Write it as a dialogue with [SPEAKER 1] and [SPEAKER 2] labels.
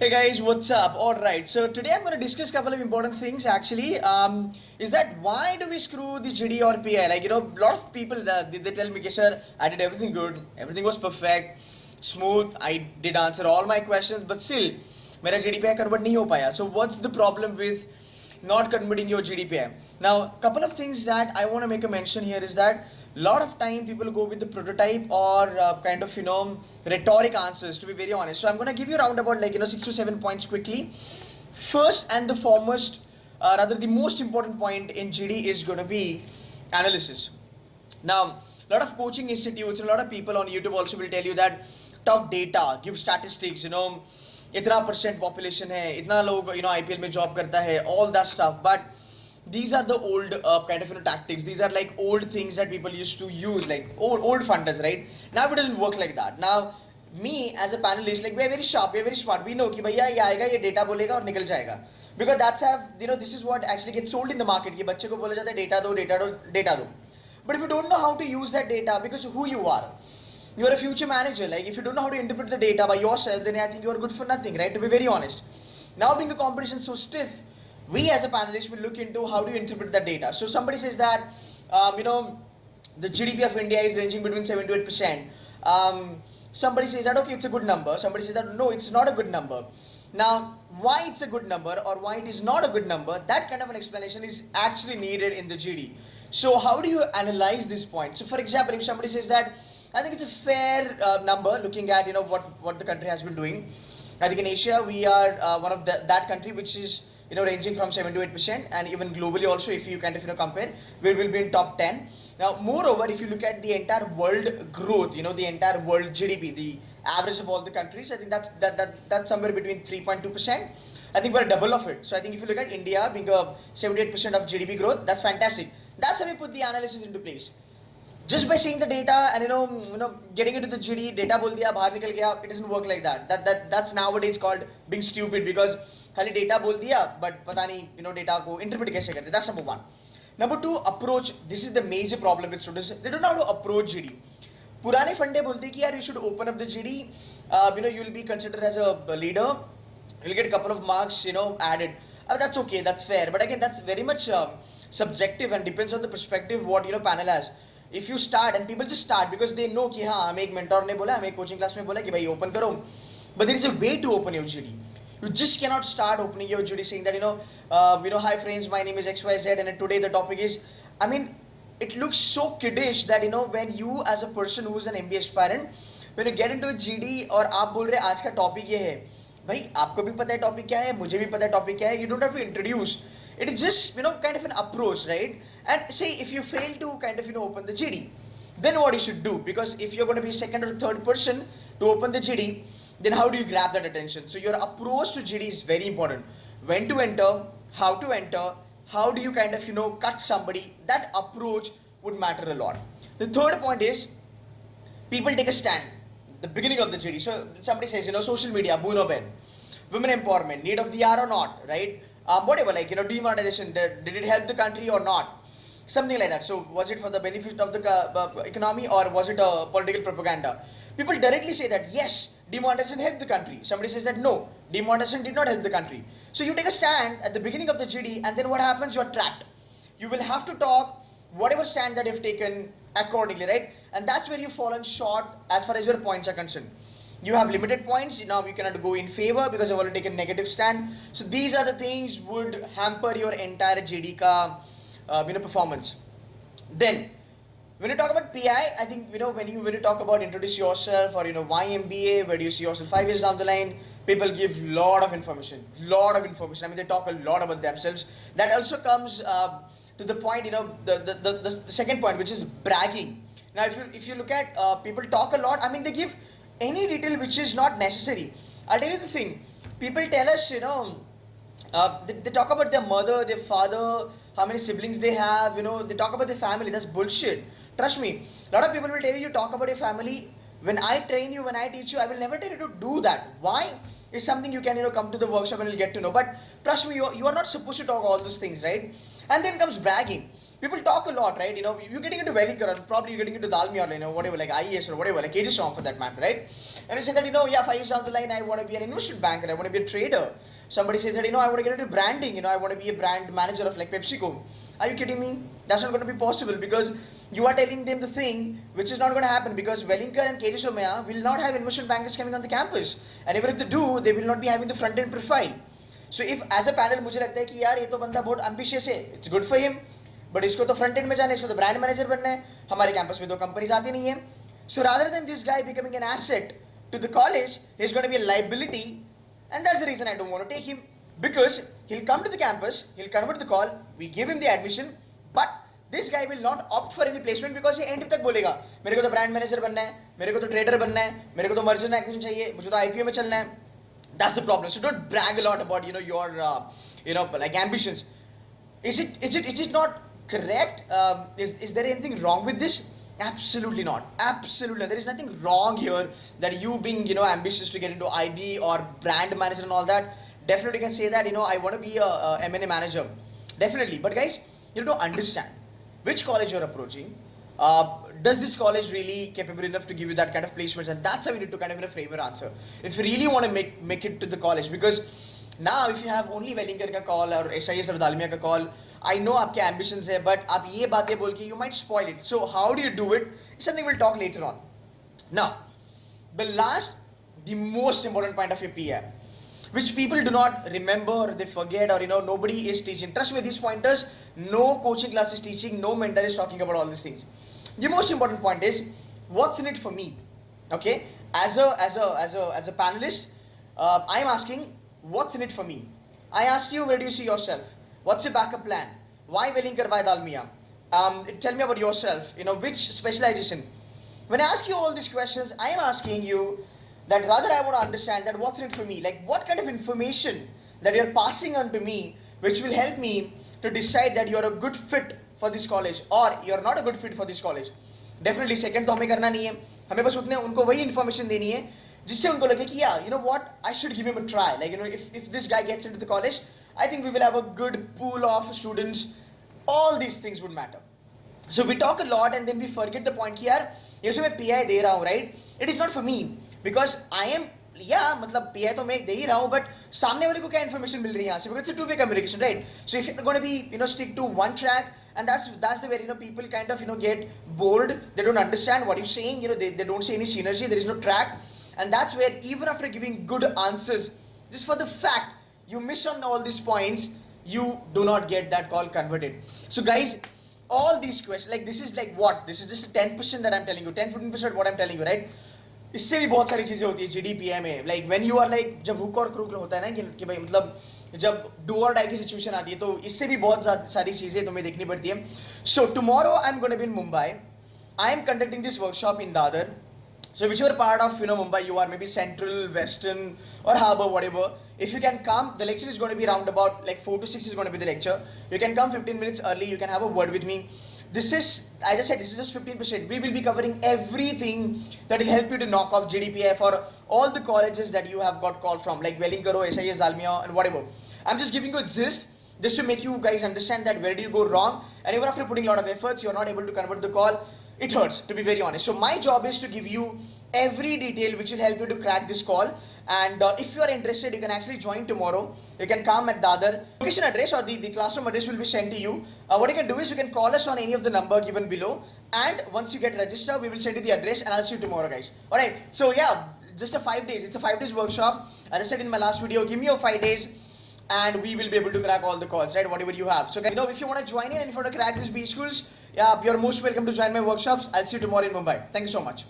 [SPEAKER 1] Hey guys, what's up? All right, so today I'm going to discuss a couple of important things. Actually, is that why do we screw the GD or PI? Like a lot of people they tell me, "Okay, sir, I did everything good, everything was perfect, smooth. I did answer all my questions, but still, मेरा GDPI convert नहीं हो पाया." So what's the problem with not converting your GDPI? Now, couple of things that I want to make a mention here is that lot of time people go with the prototype or kind of rhetoric answers, to be very honest. So I'm going to give you around about 6 to 7 points quickly. First and the foremost, rather the most important point in GD is going to be analysis. Now, a lot of coaching institutes and a lot of people on YouTube also will tell you that talk data, give statistics, इतना percent population है, इतना लोग IPL में job करता है, all that stuff. But these are the old kind of tactics. These are like old things that people used to use, like old funders, right? Now it doesn't work like that. Now me as a panelist, like we're very sharp, we're very smart. We know कि भैया ये आएगा, ये data बोलेगा और निकल जाएगा. Because that's have this is what actually gets sold in the market. कि बच्चे को बोला जाता है data दो, data दो, data दो. But if you don't know how to use that data, because who you are, you are a future manager. Like if you don't know how to interpret the data by yourself, then I think you are good for nothing, right? To be very honest. Now being the competition so stiff, we as a panelist will look into how do you interpret that data. So somebody says that the GDP of India is ranging between 7 to 8%. Somebody says that okay, it's a good number. Somebody says that no, it's not a good number. Now, why it's a good number or why it is not a good number, that kind of an explanation is actually needed in the GD. So how do you analyze this point? So for example, if somebody says that I think it's a fair number looking at what the country has been doing. I think in Asia we are one of that country which is ranging from 7 to 8%, and even globally also, if you kind of compare, we will be in top 10. Now moreover, if you look at the entire world growth, the entire world GDP, the average of all the countries, I think that's somewhere between 3.2%. I think we're double of it. So I think if you look at India being a 78% of GDP growth, that's fantastic. That's how we put the analysis into place. Just by seeing the data and getting into the GD, data बोल दिया बाहर निकल गया, it doesn't work like that. That's nowadays called being stupid, because खाली data बोल दिया but पता नहीं data को interpret कैसे करते. That's number one. Number two, approach. This is the major problem with students. They don't know how to approach GD. पुराने फंडे बोलते कि यार you should open up the GD. You'll be considered as a leader. You'll get a couple of marks added. That's okay. That's fair. But again, that's very much subjective and depends on the perspective what panel has. If you start and people just start because they know कि हाँ हमें एक mentor ने बोला, हमें एक coaching class में बोला कि भाई open करो, but there is a way to open your GD. You just cannot start opening your GD saying that hi friends, my name is XYZ and today the topic is, I mean, it looks so kiddish that when you as a person who is an MBA aspirant, when you get into a GD और आप बोल रहे आज का topic ये है, भाई आपको भी पता है topic क्या है, मुझे भी पता है topic क्या है, you don't have to introduce. It is just kind of an approach, right? And say if you fail to kind of open the GD, then what you should do? Because if you're going to be second or third person to open the GD, then how do you grab that attention? So your approach to GD is very important. When to enter, how do you kind of cut somebody? That approach would matter a lot. The third point is people take a stand. The beginning of the GD. So somebody says social media, boon or ben, women empowerment, need of the hour or not, right? Whatever, like demonetization, did it help the country or not? Something like that. So was it for the benefit of the economy or was it a political propaganda? People directly say that yes, demonetization helped the country. Somebody says that no, demonetization did not help the country. So you take a stand at the beginning of the GD, and then what happens? You are trapped. You will have to talk whatever stand that you've taken accordingly, right? And that's where you've fallen short as far as your points are concerned. You have limited points, now you cannot go in favor because you've already taken negative stand. So these are the things would hamper your entire GD ka performance. Then when you talk about PI, I think when you talk about introduce yourself or why MBA, where do you see yourself 5 years down the line, people give lot of information. I mean, they talk a lot about themselves. That also comes to the point, the second point, which is bragging. Now if you look at people talk a lot, I mean they give any detail which is not necessary. I'll tell you the thing. People tell us, they talk about their mother, their father, how many siblings they have, they talk about their family. That's bullshit. Trust me. A lot of people will tell you talk about your family. When I train you, when I teach you, I will never tell you to do that. Why? is something you can come to the workshop and you'll get to know. But trust me, you are not supposed to talk all those things, right? And then comes bragging. People talk a lot, right? You're getting into Velikar, or probably you're getting into Dalmia, or whatever, like IES or whatever, like KG song for that matter, right? And you say that, yeah, 5 years down the line, I want to be an investment banker, I want to be a trader. Somebody says that, I want to get into branding, I want to be a brand manager of like PepsiCo. Are you kidding me? That's not going to be possible, because you are telling them the thing which is not going to happen, because Wellington and KG Somaya will not have investment bankers coming on the campus. And even if they do, they will not be having the front end profile. So if as a panel मुझे लगता है कि यार ये तो बंदा बहुत ambitious है, it's good for him, but इसको तो front end में जाना है, इसको तो brand manager बनना है, हमारे campus में तो companies आती नहीं है. So rather than this guy becoming an asset to the college, he's going to be a liability, and that's the reason I don't want to take him, because he'll come to the campus, he'll convert the call, we give him the admission, but this guy will not opt for any placement because he end तक बोलेगा मेरे को तो brand manager बनना है, मेरे को तो trader बनना है, मेरे को तो merger and acquisition चाहिए, मुझे तो IPO में चलना है. That's the problem. So don't brag a lot about your like ambitions. Is it not correct? Is there anything wrong with this? Absolutely not. Absolutely not. There is nothing wrong here that you being ambitious to get into IB or brand manager and all that. Definitely can say that I want to be a M&A manager. Definitely. But guys, you have to understand which college you're approaching. Does this college really capable enough to give you that kind of placements? And that's how you need to kind of frame your answer. If you really want to make it to the college, because now if you have only Wellinger ka call or SIS or Dalmia ka call, I know आपके ambitions है, but आप ये बातें बोल के you might spoil it. So how do you do it? It's something we'll talk later on. Now, the most important point of your PI, which people do not remember, they forget, or nobody is teaching. Trust me, these pointers, no coaching class is teaching, no mentor is talking about all these things. The most important point is what's in it for me. Okay, as a panelist, I'm asking what's in it for me. I asked you, where do you see yourself? What's your backup plan? Why Wellinger? Why Dalmia? Tell me about yourself. Which specialization? When I ask you all these questions, I am asking you that rather I want to understand that what's in it for me. Like what kind of information that you're passing on to me, which will help me to decide that you're a good fit for this college or you're not a good fit for this college. Definitely second तो हमें करना नहीं है, हमें बस उनको वही information देनी है जिससे उनको लगे कि yeah, you know what, I should give him a try. Like if this guy gets into the college, I think we will have a good pool of students. All these things would matter. So we talk a lot and then we forget the point कि यार ये जो मैं PI दे रहा हूँ, right? It is not for me because I am मतलब PI तो मैं दे ही रहा हूँ, but सामने वाले को क्या information मिल रही है यहाँ से? Because it's a two-way communication, right? So if you're going to be stick to one track, and that's the way people kind of get bored. They don't understand what you're saying. They don't see any synergy. There is no track, and that's where even after giving good answers, just for the fact you miss on all these points, you do not get that call converted. So guys, all these questions, like this is like what? This is just 10% that I'm telling you, 10-15% what I'm telling you, right? इससे भी बहुत सारी चीजें होती है GDPI में. Like when you are like जब hook और क्रूक होता है ना कि भाई मतलब जब डू और डाई की सिचुएशन आती है तो इससे भी बहुत सारी चीजें तुम्हें देखनी पड़ती है. So tomorrow I'm going to be in Mumbai. I am conducting this workshop in Dadar. So whichever part of Mumbai you are, maybe central, western or harbour, whatever, if you can come, the lecture is going to be around about like 4 to 6 is going to be the lecture. You can come 15 minutes early, you can have a word with me. This is, I just said, this is just 15%. We will be covering everything that will help you to knock off GDPI for all the colleges that you have got called from, like Wellinger, SIS, Dalmia, and whatever. I'm just giving you a gist, just to make you guys understand that where do you go wrong, and even after putting a lot of efforts, you're not able to convert the call. It hurts, to be very honest. So my job is to give you every detail which will help you to crack this call. And if you are interested, you can actually join tomorrow. You can come at Dadar. Location address or the classroom address will be sent to you. What you can do is you can call us on any of the number given below. And once you get registered, we will send you the address and I'll see you tomorrow, guys. Alright, so yeah, just a 5 days. It's a 5 days workshop. As I said in my last video, give me your 5 days and we will be able to crack all the calls, right? Whatever you have. So, if you want to join in and if you want to crack these B schools, yeah, you're most welcome to join my workshops. I'll see you tomorrow in Mumbai. Thank you so much.